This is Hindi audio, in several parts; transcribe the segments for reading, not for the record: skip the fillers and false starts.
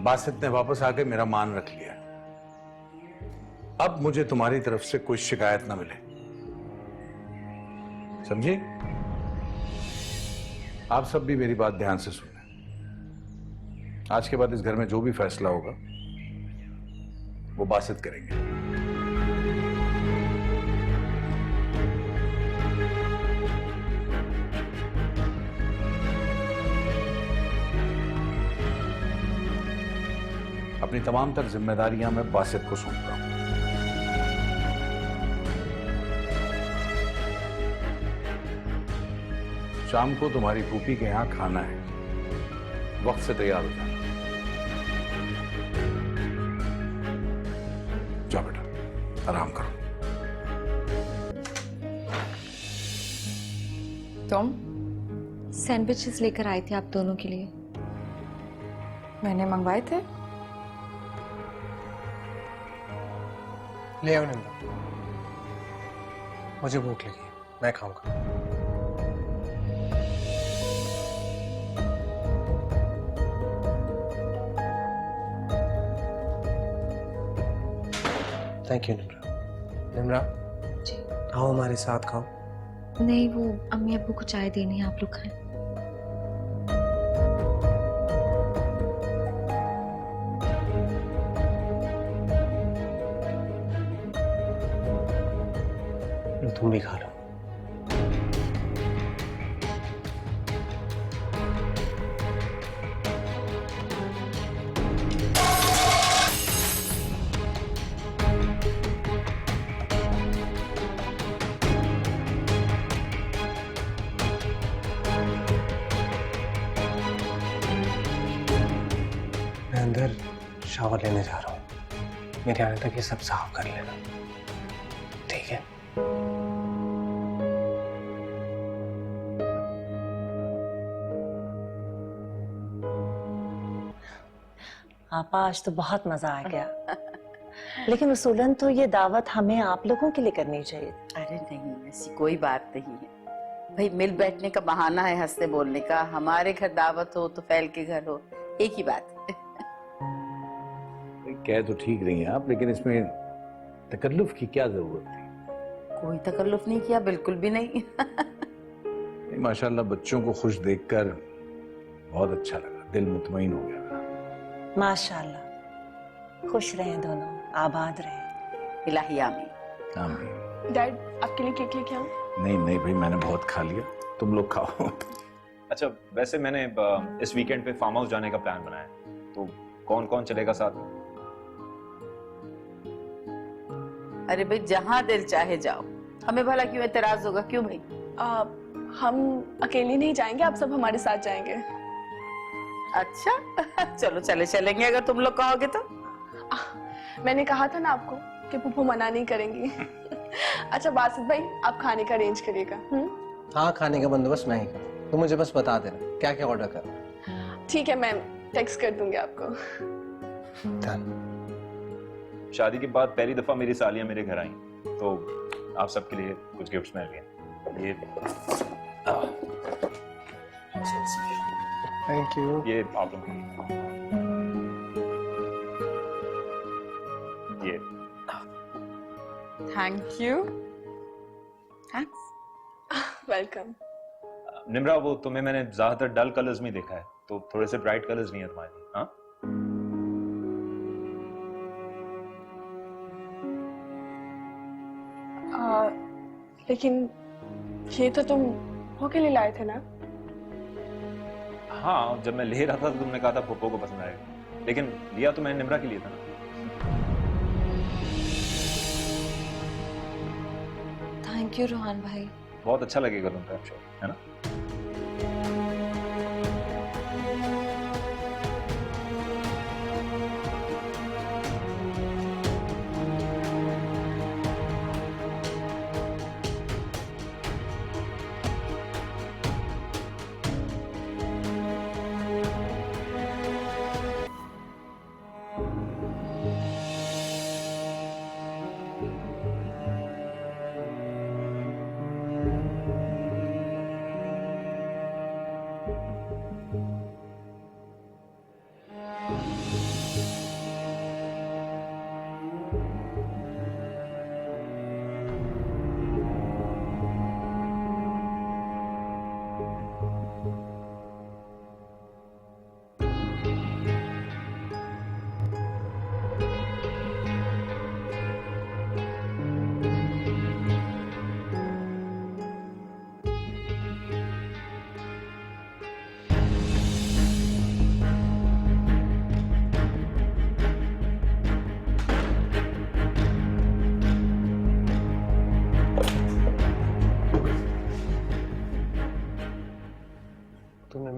बासित ने वापस आके मेरा मान रख लिया। अब मुझे तुम्हारी तरफ से कोई शिकायत ना मिले, समझी? आप सब भी मेरी बात ध्यान से सुने। आज के बाद इस घर में जो भी फैसला होगा वो बासित करेंगे। अपनी तमाम तर जिम्मेदारियां मैं बासित को सौंप रहा हूं। शाम को तुम्हारी फूफी के यहां खाना है, वक्त से तैयार हो जाना। जाओ बेटा, आराम करो। तुम सैंडविचेस लेकर आई थी आप दोनों के लिए। मैंने मंगवाए थे। ले आओ नंदा, मुझे भूख लगी है, मैं खाऊंगा। Thank you Nimra. निम्रा जी। आओ हमारे साथ खाओ। नहीं, वो अम्मी अब्बू को चाय देनी है, आप लोग खाएं। तुम भी खा लो। मैं अंदर शावर लेने जा रहा हूँ, मेरे आने तक ये सब साफ कर लेना, ठीक है? आपा आज तो बहुत मजा आ गया। लेकिन उसूलन तो ये दावत हमें आप लोगों के लिए करनी चाहिए। अरे नहीं, ऐसी कोई बात नहीं है भाई, मिल बैठने का बहाना है हंसने बोलने का। हमारे घर दावत हो तो फैल के घर हो, एक ही बात है। कह तो ठीक रही हैं आप, लेकिन इसमें तकल्लुफ की क्या जरूरत थी? कोई तकल्लुफ नहीं किया, बिल्कुल भी नहीं। माशाल्लाह बच्चों को खुश देखकर बहुत अच्छा लगा, दिल मुतमईन हो गया। माशाल्लाह, खुश रहें दोनों, आबाद रहें। इलाही आमीन। आमीन। डैड, आपके लिए केक लेके आऊं? नहीं नहीं भाई, मैंने बहुत खा लिया, तुम लोग खाओ। अच्छा, वैसे मैंने इस वीकेंड पे फार्म हाउस जाने का प्लान बनाया है, तो कौन कौन चलेगा साथ में? अरे भाई, जहाँ दिल चाहे जाओ, हमें भला क्यों एतराज होगा? क्यों भाई? हम अकेले नहीं जाएंगे, आप सब हमारे साथ जाएंगे। अच्छा, चलो चलेंगे अगर तुम लोग कहोगे तो। मैंने कहा था ना आपको कि पुप्पू मना नहीं करेंगी। अच्छा बासित भाई, आप खाने का अरेंज करिएगा। हाँ, खाने का बंदोबस्त मैं ही करूँ, तुम मुझे बस बता देना क्या क्या ऑर्डर करना। ठीक है, मैं टेक्स्ट कर दूंगी आपको। डन। शादी के बाद पहली दफा मेरी सालियां मेरे घर आई, तो आप सबके लिए कुछ गिफ्ट्स मैं लिए। ये थैंक यू। ये आप लोग ये thank you. Thanks. Welcome. Nimra, वो तुम्हें मैंने ज्यादातर डल कलर्स में देखा है, तो थोड़े से ब्राइट कलर्स नहीं है तुम्हारे लिए? हाँ, लेकिन ये तो तुम वो के लिए लाए थे ना? हाँ, जब मैं ले रहा था तो तुमने कहा था पप्पो को पसंद आएगा, लेकिन लिया तो मैंने निम्रा के लिए था ना। थैंक यू रोहान भाई। बहुत अच्छा लगेगा तुम पे, है ना?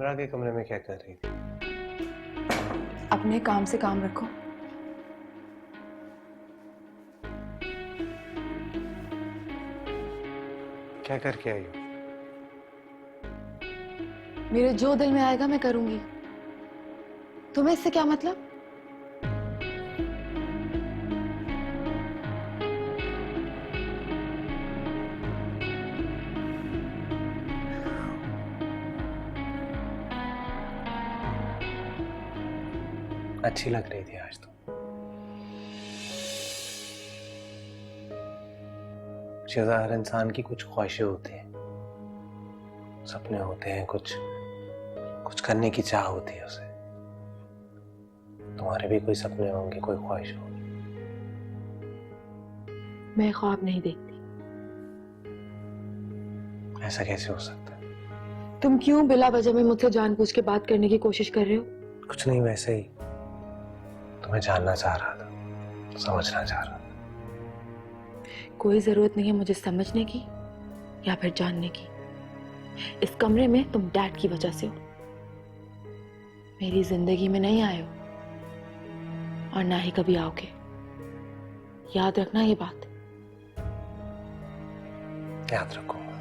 अनुराग के कमरे में क्या कर रही थी? अपने काम से काम रखो। क्या करके आई हो? मेरे जो दिल में आएगा मैं करूंगी। तुम्हें इससे क्या मतलब? अच्छी लग रही थी आज तो। शिजा, हर इंसान की कुछ ख्वाहिशें होती हैं, सपने होते हैं, कुछ करने की चाह होती है उसे। तुम्हारे भी कोई सपने होंगे, कोई ख्वाहिश होगी। मैं ख्वाब नहीं देखती। ऐसा कैसे हो सकता है? तुम क्यों बिला वजह में मुझसे जानबूझ के बात करने की कोशिश कर रहे हो? कुछ नहीं, वैसे ही तुम्हें जानना चाह रहा था, समझना चाह रहा था। कोई जरूरत नहीं है मुझे समझने की या फिर जानने की। इस कमरे में तुम डैड की वजह से हो, मेरी जिंदगी में नहीं आए हो और ना ही कभी आओगे। याद रखना ये बात। याद रखूंगा,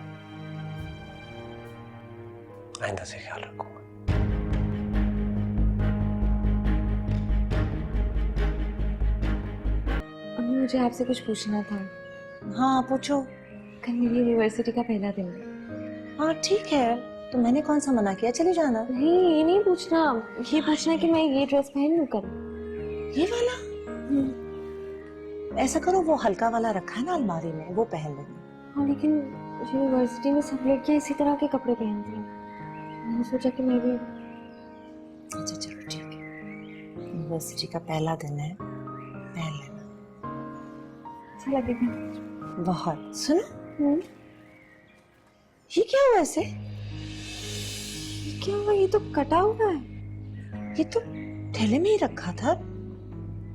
आइंदा से ख्याल रखूंगा। अम्मी मुझे आपसे कुछ पूछना था। हाँ पूछो। कल मेरी यूनिवर्सिटी का पहला दिन है। हाँ ठीक है, तो मैंने कौन सा मना किया, चली जाना। नहीं ये नहीं पूछना, ये पूछना कि मैं ये ड्रेस पहन लूं कल। ये वाला? ऐसा करो, वो हल्का वाला रखा है ना अलमारी में, वो पहन लेना। हाँ लेकिन यूनिवर्सिटी में सब लड़कियां इसी तरह के कपड़े पहनती हैं। मैंने सोचा कि मैं भी। अच्छा चलो ठीक है, यूनिवर्सिटी का पहला दिन है, पहन लेना। अच्छा लगेगा। बहुत। सुनो, ये क्या हुआ ऐसे? ये क्या हुआ? ये तो कटा हुआ है। ये तो थैले में ही रखा था,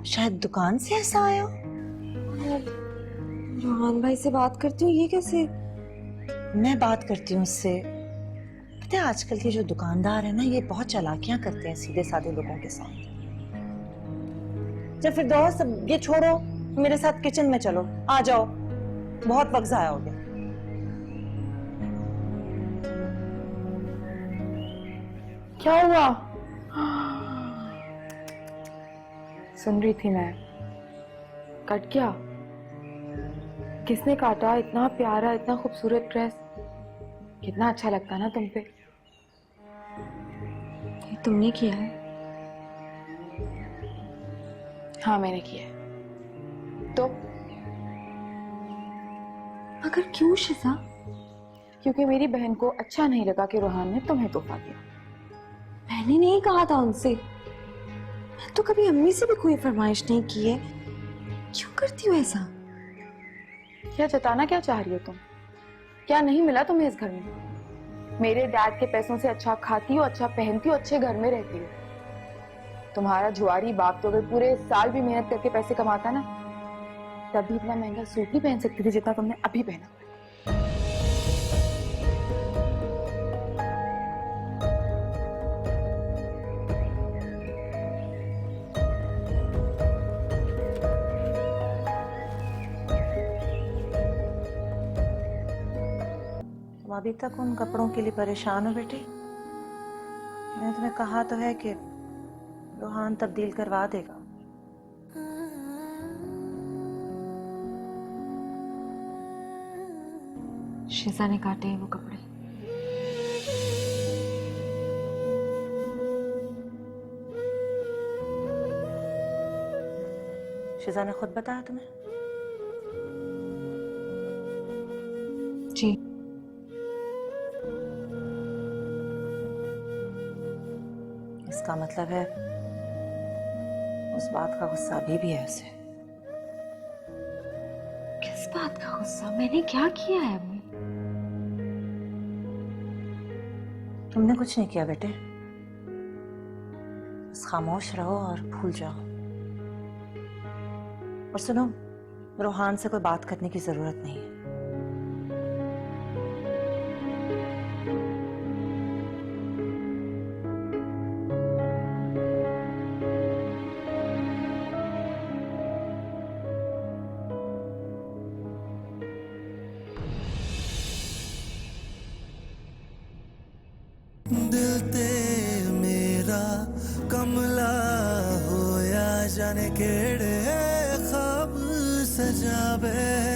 शायद दुकान से ऐसा आया। रोहन भाई से बात करती हूँ, ये कैसे? मैं बात करती हूँ उससे। पता है आजकल के जो दुकानदार है ना, ये बहुत चालाकियां करते हैं सीधे साधे लोगों के साथ। जब फिर दोस्त, ये छोड़ो, मेरे साथ किचन में चलो, आ जाओ, बहुत वक्त जाया हो गया। क्या हुआ? सुन रही थी मैं। कट गया? किसने काटा? इतना प्यारा, इतना खूबसूरत ड्रेस, कितना अच्छा लगता ना तुम पे। ये तुमने किया है? हाँ मैंने किया है। तो मगर क्यों शिजा? क्योंकि मेरी बहन को अच्छा नहीं लगा कि रोहान ने तुम्हें तोहफा दिया। मैंने नहीं कहा था उनसे। मैं तो कभी अम्मी से भी कोई फरमाइश नहीं की है। क्यों करती हो ऐसा? क्या जताना क्या चाह रही हो तुम? क्या नहीं मिला तुम्हें इस घर में? मेरे डैड के पैसों से अच्छा खाती हो, अच्छा पहनती हो, अच्छे घर में रहती हो। तुम्हारा जुआरी बाप तो अगर पूरे साल भी मेहनत करके पैसे कमाता ना, तभी इतना महंगा सूट नहीं पहन सकती थी जितना तुमने अभी पहना। तुम अभी तक उन कपड़ों के लिए परेशान हो बेटे? मैंने तुम्हें कहा तो है कि रोहान तब्दील करवा देगा। शिजा ने काटे हैं वो कपड़े। शिजा ने खुद बताया तुम्हें? जी। इसका मतलब है उस बात का गुस्सा अभी भी है उसे। किस बात का गुस्सा? मैंने क्या किया है अम्मी? तुमने कुछ नहीं किया बेटे, बस खामोश रहो और भूल जाओ। और सुनो, रोहान से कोई बात करने की जरूरत नहीं है। ते मेरा कमला होया जाने केड़े ख्वाब सजावे।